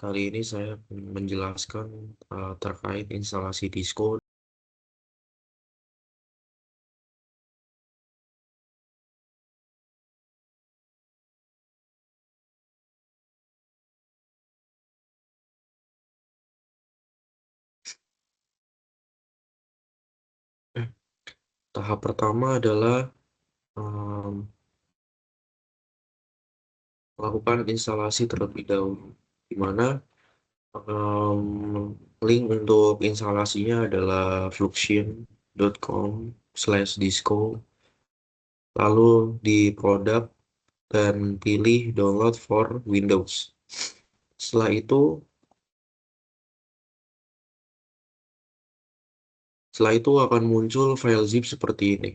Kali ini saya akan menjelaskan terkait instalasi Disco. Tahap pertama adalah em, melakukan instalasi terlebih dahulu, di mana link untuk instalasinya adalah fluxion.com/disco. Lalu di produk dan pilih download for Windows. Setelah itu akan muncul file zip seperti ini.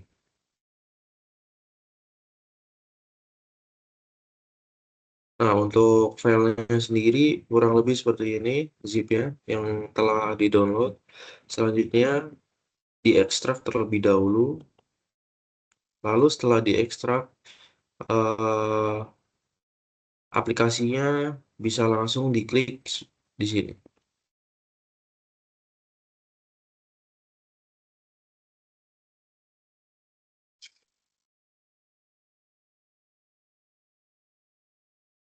Nah, untuk filenya sendiri kurang lebih seperti ini zipnya yang telah di-download. Selanjutnya diekstrak terlebih dahulu. Lalu setelah diekstrak, eh, aplikasinya bisa langsung diklik di sini.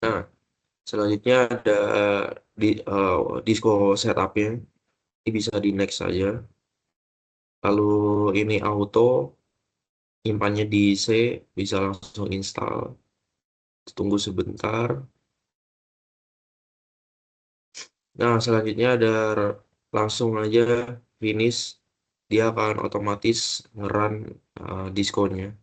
Nah, selanjutnya ada di Disco setupnya. Ini bisa di next saja. Lalu ini auto, nyimpannya di C, bisa langsung install. Tunggu sebentar. Nah, selanjutnya ada langsung aja finish, dia akan otomatis ngeran diskonnya.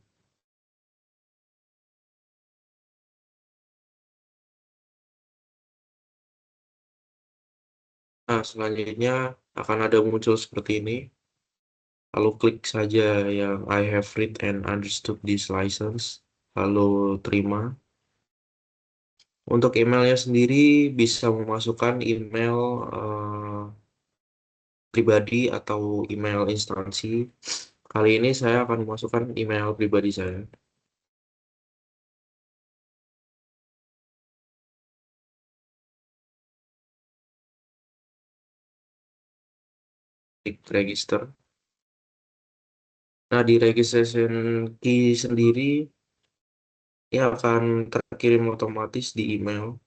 Nah, selanjutnya akan ada muncul seperti ini. Lalu klik saja yang I have read and understood this license. Lalu terima. Untuk emailnya sendiri bisa memasukkan email pribadi atau email instansi. Kali ini saya akan memasukkan email pribadi saya. Klik register. Nah, di registration key sendiri ini akan terkirim otomatis di email.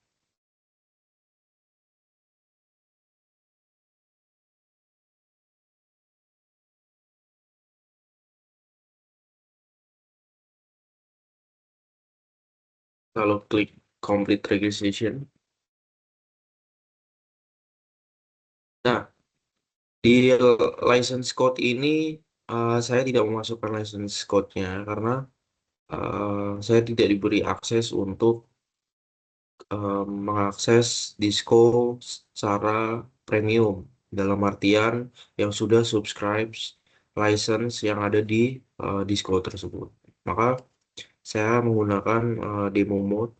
Kalau klik complete registration. Nah, di license code ini saya tidak memasukkan license code-nya karena saya tidak diberi akses untuk mengakses Disco secara premium. Dalam artian yang sudah subscribe license yang ada di Disco tersebut. Maka saya menggunakan demo mode.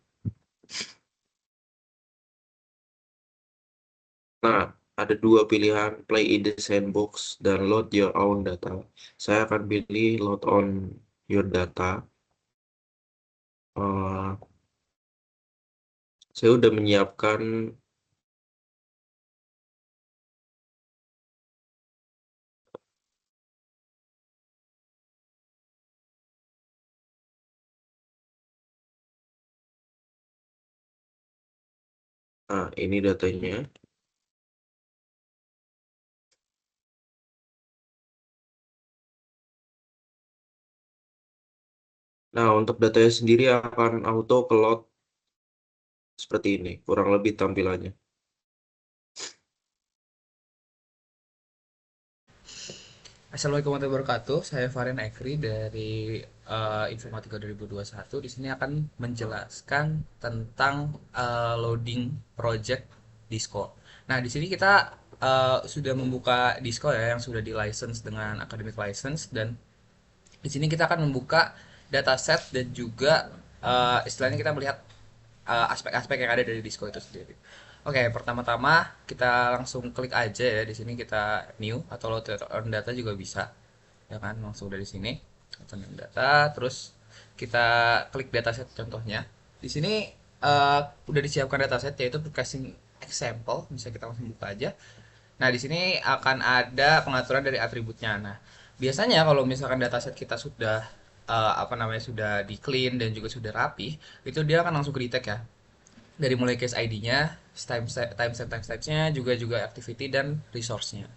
Nah, ada dua pilihan, play in the sandbox dan load your own data. Saya akan pilih load on your data. Eh, saya udah menyiapkan ini datanya. Nah, untuk datanya sendiri akan auto ke load seperti ini, kurang lebih tampilannya. Assalamualaikum warahmatullahi wabarakatuh. Saya Varian Ekri dari Informatika 2021. Di sini akan menjelaskan tentang loading project Disco. Nah, di sini kita sudah membuka Disco ya yang sudah di license dengan academic license, dan di sini kita akan membuka dataset dan juga istilahnya kita melihat aspek-aspek yang ada dari Disco itu sendiri. Oke, pertama-tama kita langsung klik aja ya. Di sini kita new atau load on data juga bisa, ya kan, langsung dari sini load on data. Terus kita klik dataset contohnya. Di sini udah disiapkan dataset yaitu example, bisa kita langsung buka aja. Nah, di sini akan ada pengaturan dari atributnya. Nah, biasanya kalau misalkan dataset kita sudah apa namanya sudah di clean dan juga sudah rapi, itu dia akan langsung ke detect ya. Dari mulai case ID-nya, timestamp-nya, juga activity dan resource-nya.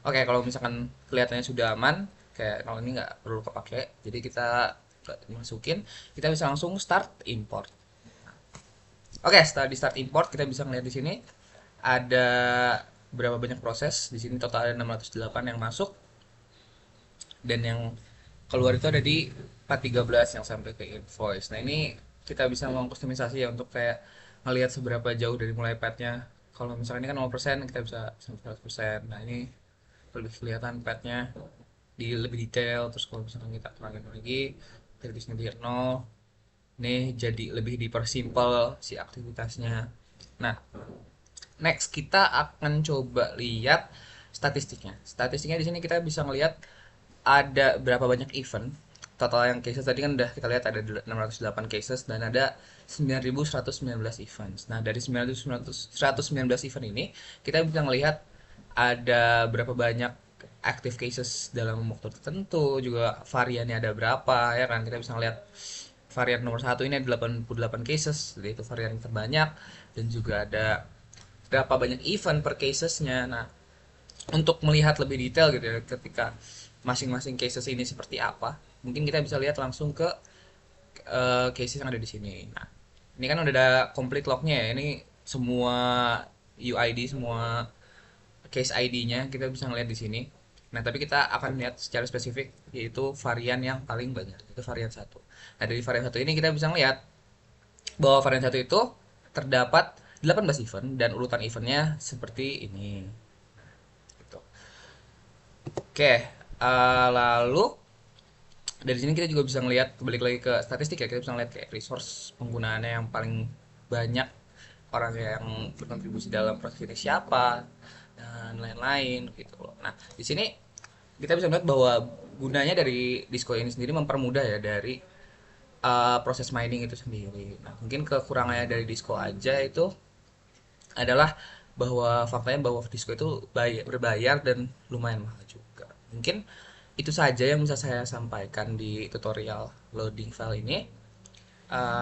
Oke, kalau misalkan kelihatannya sudah aman, kayak kalau ini nggak perlu kepake, jadi kita masukin, kita bisa langsung start import. Oke, setelah di start import, kita bisa ngeliat di sini ada berapa banyak proses. Di sini total ada 608 yang masuk dan yang keluar itu ada di 413 yang sampai ke invoice. Nah, ini kita bisa mengkustomisasi ya untuk kayak ngelihat seberapa jauh dari mulai padnya. Kalau misalnya ini kan 0%, kita bisa sampai 100%. Nah, ini lebih kelihatan padnya di lebih detail. Terus kalau misalkan kita kurangin lagi dari sini di 0, ini jadi lebih dipersimpel si aktivitasnya. Nah, next kita akan coba lihat statistiknya. Statistiknya di sini kita bisa ngelihat ada berapa banyak event. Total yang cases tadi kan udah kita lihat ada 608 cases dan ada 9.119 events. Nah, dari 9.119 event ini kita bisa ngelihat ada berapa banyak active cases dalam waktu tertentu, juga variannya ada berapa ya kan. Kita bisa ngelihat varian nomor satu ini ada 88 cases, jadi itu varian terbanyak, dan juga ada berapa banyak event per casesnya. Nah, untuk melihat lebih detail gitu ya, ketika masing-masing cases ini seperti apa, mungkin kita bisa lihat langsung ke cases yang ada di sini. Nah, ini kan udah ada complete lognya ya, ini semua UID, semua case ID-nya kita bisa ngeliat di sini. Nah, tapi kita akan lihat secara spesifik yaitu varian yang paling banyak, itu varian satu. Nah, dari varian satu ini kita bisa ngeliat bahwa varian satu itu terdapat 18 event dan urutan eventnya seperti ini. Gitu. Oke, lalu dari sini kita juga bisa ngelihat balik lagi ke statistik ya, kita bisa ngelihat kayak resource penggunaannya yang paling banyak, orang yang berkontribusi dalam proses ini siapa dan lain-lain gitu loh. Nah, di sini kita bisa melihat bahwa gunanya dari Disco ini sendiri mempermudah ya dari proses mining itu sendiri. Nah, mungkin kekurangannya dari Disco aja itu adalah bahwa faktanya bahwa Disco itu berbayar dan lumayan mahal juga. Mungkin itu saja yang bisa saya sampaikan di tutorial loading file ini.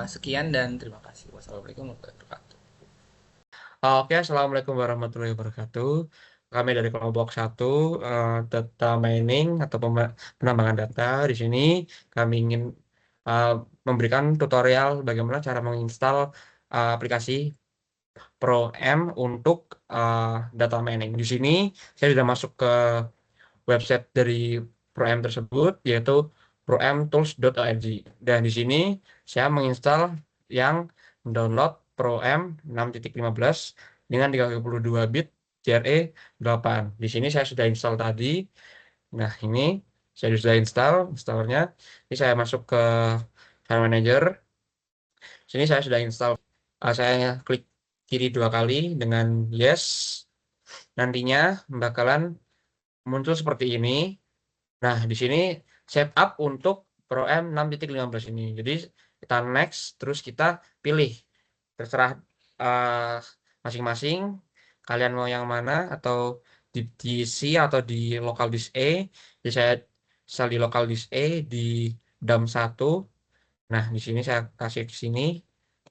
Sekian dan terima kasih. Wassalamualaikum warahmatullahi wabarakatuh. Oke, Assalamualaikum warahmatullahi wabarakatuh. Kami dari kelompok satu data mining atau penambangan data. Di sini kami ingin uh, memberikan tutorial bagaimana cara menginstal aplikasi ProM untuk data mining. Di sini saya sudah masuk ke website dari ProM tersebut, yaitu promtools.org. Dan di sini saya menginstal yang download ProM 6.15 dengan 32 bit JRE 8. Di sini saya sudah install tadi. Nah, ini saya sudah install installernya. Ini saya masuk ke File Manager. Sini saya sudah install. Saya klik kiri dua kali dengan yes. Nantinya bakalan muncul seperti ini. Nah, di sini setup untuk ProM 6.15 ini. Jadi kita next, terus kita pilih. Terserah eh, masing-masing. Kalian mau yang mana, atau di C atau di local disk A. Jadi saya asal di local disk A di DAM 1. Nah, di sini saya kasih di sini.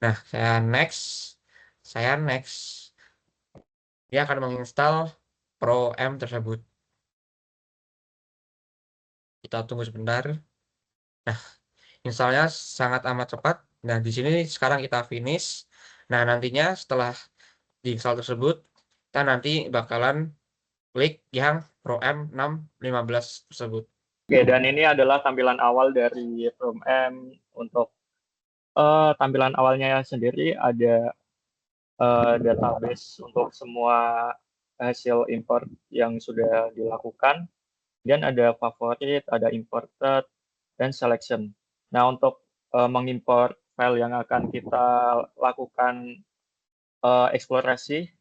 Nah, saya next. Saya next. Dia akan menginstal ProM tersebut. Kita tunggu sebentar. Nah, installnya sangat amat cepat. Nah, di sini sekarang kita finish. Nah, nantinya setelah diinstal tersebut, kita nanti bakalan klik yang ProM 6.15 tersebut. Oke, dan ini adalah tampilan awal dari ProM. Untuk tampilan awalnya sendiri ada database untuk semua hasil import yang sudah dilakukan, dan ada favorit, ada imported, dan selection. Nah, untuk mengimport file yang akan kita lakukan eksplorasi,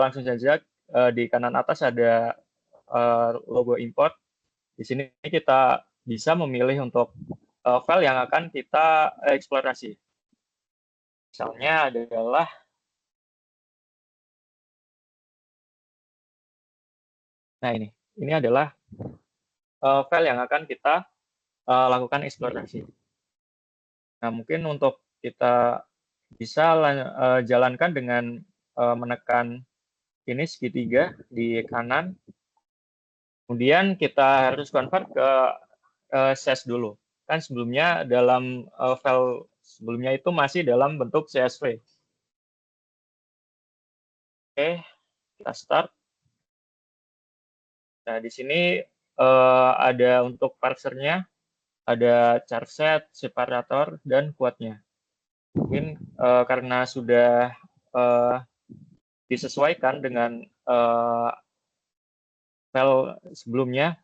langsung saja di kanan atas ada logo import. Di sini kita bisa memilih untuk file yang akan kita eksplorasi. Misalnya adalah Nah, ini adalah file yang akan kita lakukan eksplorasi. Nah, mungkin untuk kita bisa jalankan dengan menekan ini segitiga di kanan. Kemudian kita harus convert ke CSS dulu. Kan sebelumnya dalam file sebelumnya itu masih dalam bentuk CSV. Oke, kita start. Nah, di sini ada untuk parsernya, ada charset, separator, dan quote-nya. Mungkin karena sudah disesuaikan dengan file sebelumnya,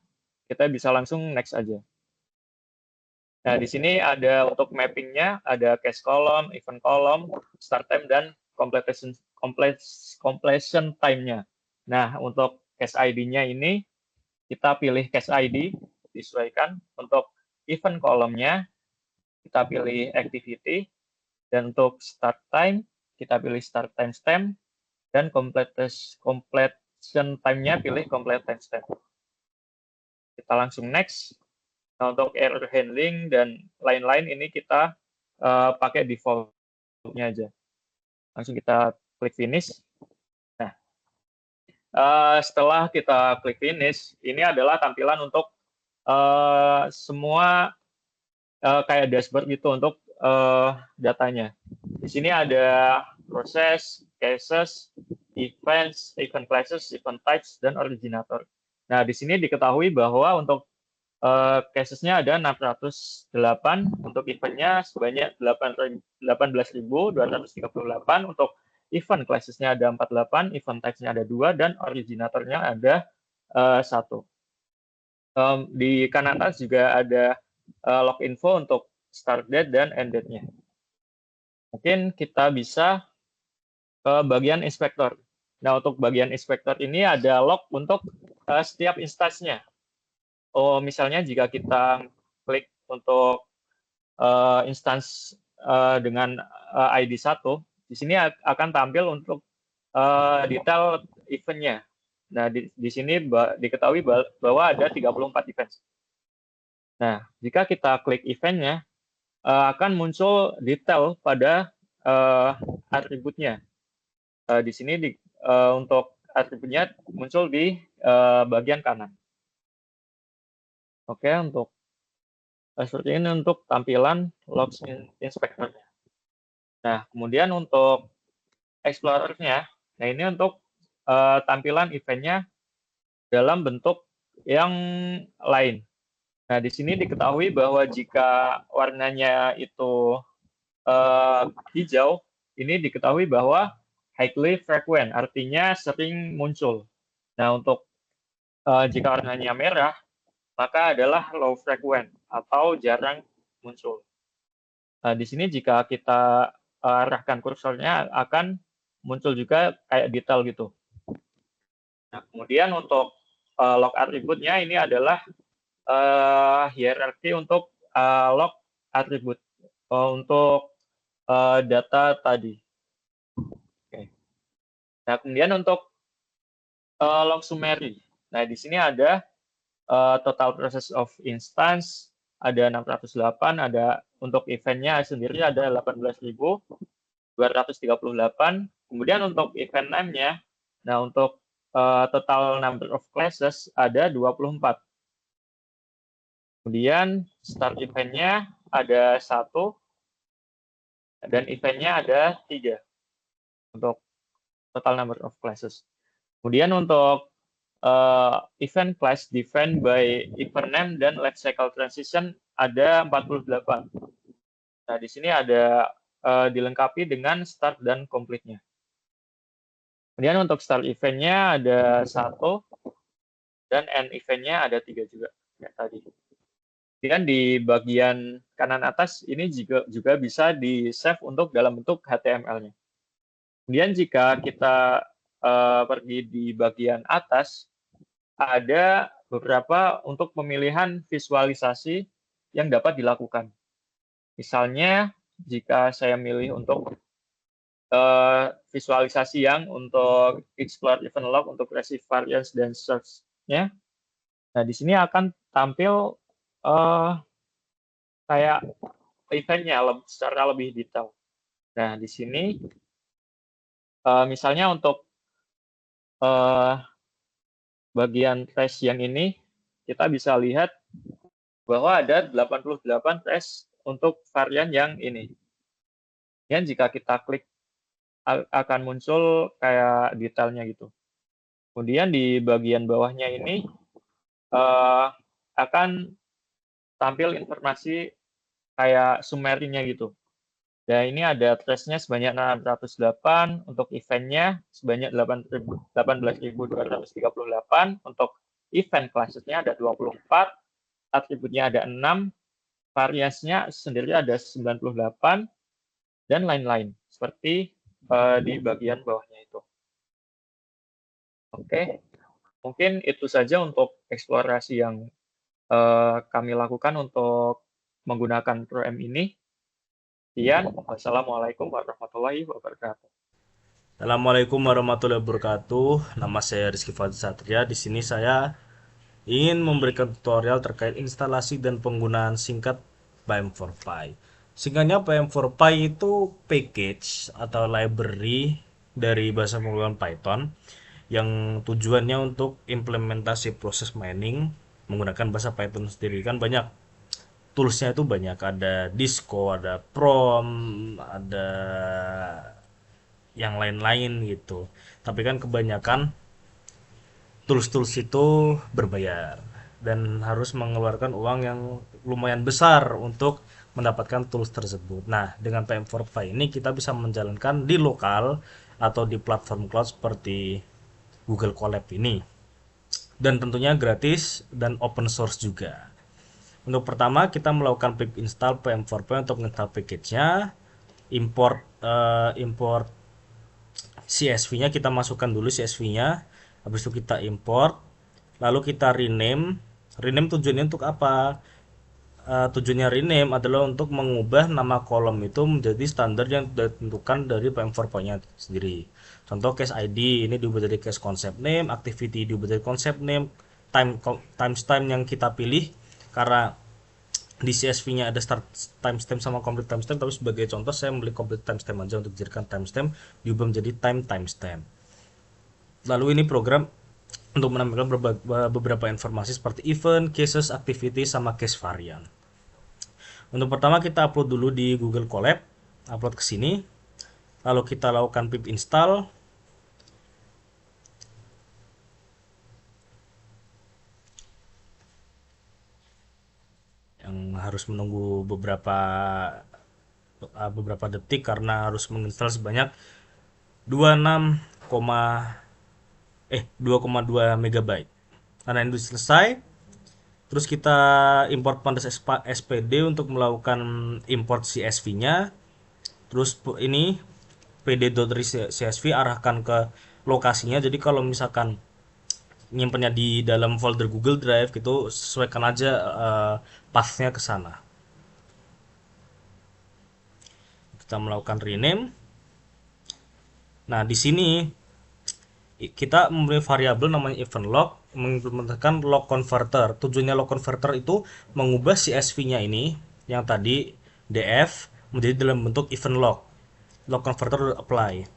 kita bisa langsung next aja. Nah, di sini ada untuk mappingnya, ada case column, event column, start time, dan completion time-nya. Nah, untuk case ID-nya ini, kita pilih case ID, disesuaikan. Untuk event column-nya, kita pilih activity. Dan untuk start time, kita pilih start time stamp. Dan completion time-nya pilih complete time stamp. Kita langsung next. Nah, untuk error handling dan lain-lain ini kita pakai default-nya aja. Langsung kita klik finish. Nah, setelah kita klik finish, ini adalah tampilan untuk semua kayak dashboard gitu untuk datanya. Di sini ada proses, cases, events, event classes, event types, dan originator. Nah, di sini diketahui bahwa untuk casesnya ada 608, untuk eventnya sebanyak 18.238, untuk event classesnya ada 48, event types-nya ada 2, dan originatornya ada 1. Di kanan atas juga ada log info untuk start date dan end date-nya. Mungkin kita bisa ke bagian inspektor. Nah, untuk bagian inspektor ini ada log untuk setiap instansinya. Misalnya jika kita klik untuk instance dengan ID 1, di sini akan tampil untuk detail event-nya. Nah, di sini diketahui bahwa ada 34 event. Nah, jika kita klik event-nya, akan muncul detail pada atributnya. Di sini untuk atributnya muncul di bagian kanan. Oke, untuk seperti ini untuk tampilan logs inspector. Nah, kemudian untuk explorer-nya, nah ini untuk tampilan event-nya dalam bentuk yang lain. Nah, di sini diketahui bahwa jika warnanya itu hijau, ini diketahui bahwa highly frequent, artinya sering muncul. Nah, untuk jika warnanya merah, maka adalah low frequent atau jarang muncul. Nah, di sini jika kita arahkan kursornya akan muncul juga kayak detail gitu. Nah, kemudian untuk log atributnya ini adalah hierarki untuk log atribut untuk data tadi. Oke. Nah, kemudian untuk log summary. Nah, di sini ada total process of instance, ada 608, ada untuk eventnya sendiri ada 18.238. Kemudian untuk event name-nya, nah untuk total number of classes ada 24. Kemudian start event-nya ada 1, dan event-nya ada 3 untuk total number of classes. Kemudian untuk event class defined by event name dan life cycle transition ada 48. Nah, di sini ada dilengkapi dengan start dan complete-nya. Kemudian untuk start event-nya ada 1, dan end event-nya ada 3 juga, kayak tadi. Kemudian di bagian kanan atas ini juga bisa di-save untuk dalam bentuk HTML-nya. Kemudian jika kita pergi di bagian atas, ada beberapa untuk pemilihan visualisasi yang dapat dilakukan. Misalnya, jika saya milih untuk visualisasi yang untuk explore event log, untuk receive variance dan search eventnya. Nah, di sini akan tampil kayak eventnya secara lebih detail. Nah, di sini misalnya untuk bagian trash yang ini, kita bisa lihat bahwa ada 88 trash untuk varian yang ini. Dan jika kita klik akan muncul kayak detailnya gitu. Kemudian di bagian bawahnya ini akan tampil informasi kayak summary-nya gitu. Dan ini ada trash-nya sebanyak 608, untuk event-nya sebanyak 18.238, untuk event classes-nya ada 24, atributnya ada 6, variasinya sendiri ada 98, dan lain-lain, seperti di bagian bawahnya itu. Oke, mungkin itu saja untuk eksplorasi yang kami lakukan untuk menggunakan ProM ini. Sekian, wassalamualaikum warahmatullahi wabarakatuh. Assalamualaikum warahmatullahi wabarakatuh. Nama saya Rizky Fadil Satria. Di sini saya ingin memberikan tutorial terkait instalasi dan penggunaan singkat PM4Py. Singkatnya PM4Py itu package atau library dari bahasa pemrograman Python yang tujuannya untuk implementasi proses mining menggunakan bahasa Python sendiri. Kan banyak toolsnya, itu banyak, ada Disco, ada Prom, ada yang lain-lain gitu. Tapi kan kebanyakan tools-tools itu berbayar dan harus mengeluarkan uang yang lumayan besar untuk mendapatkan tools tersebut. Nah, dengan PM4Py ini kita bisa menjalankan di lokal atau di platform cloud seperti Google Colab ini. Dan tentunya gratis dan open source juga. Untuk pertama kita melakukan pip install PM4Py untuk install package-nya, import CSV-nya, kita masukkan dulu CSV-nya, habis itu kita import, lalu kita rename. Rename tujuannya untuk apa? Tujuannya rename adalah untuk mengubah nama kolom itu menjadi standar yang ditentukan dari PM4Py-nya sendiri. Contoh case ID ini diubah jadi case concept name, activity diubah jadi concept name, timestamp yang kita pilih karena di CSV-nya ada start timestamp sama complete timestamp, tapi sebagai contoh saya membeli complete timestamp aja untuk dijadikan timestamp, diubah menjadi timestamp. Lalu ini program untuk menampilkan beberapa informasi seperti event, cases, activity, sama case varian. Untuk pertama kita upload dulu di Google Colab, upload ke sini, lalu kita lakukan pip install. Yang harus menunggu beberapa detik karena harus menginstal sebanyak 2,2 MB. Karena itu selesai, terus kita import pandas SPD untuk melakukan import CSV-nya. Terus ini pd.csv arahkan ke lokasinya. Jadi kalau misalkan nyimpennya di dalam folder Google Drive gitu, sesuaikan aja path-nya ke sana. Kita melakukan rename. Nah, di sini kita mempunyai variabel namanya event log, mengimplementasikan log converter. Tujuannya log converter itu mengubah CSV-nya ini yang tadi df menjadi dalam bentuk event log. Log converter apply.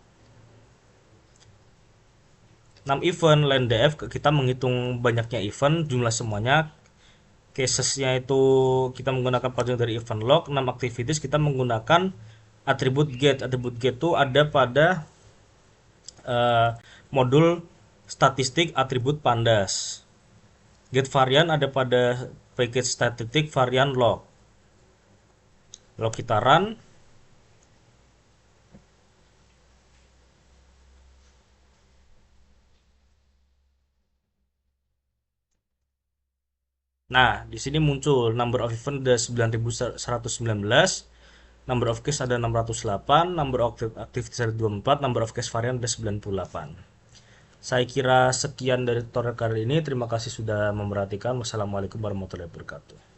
6 event len df, kita menghitung banyaknya event, jumlah semuanya. Casesnya itu kita menggunakan pattern dari event log. 6 activities kita menggunakan atribut get. Atribut get itu ada pada modul statistik atribut pandas. Get varian ada pada package statistik varian log. Lalu kita run. Nah, di sini muncul number of event ada 9.119, number of case ada 608, number of activities ada 24, number of case varian ada 98. Saya kira sekian dari tutorial kali ini. Terima kasih sudah memperhatikan. Wassalamualaikum warahmatullahi wabarakatuh.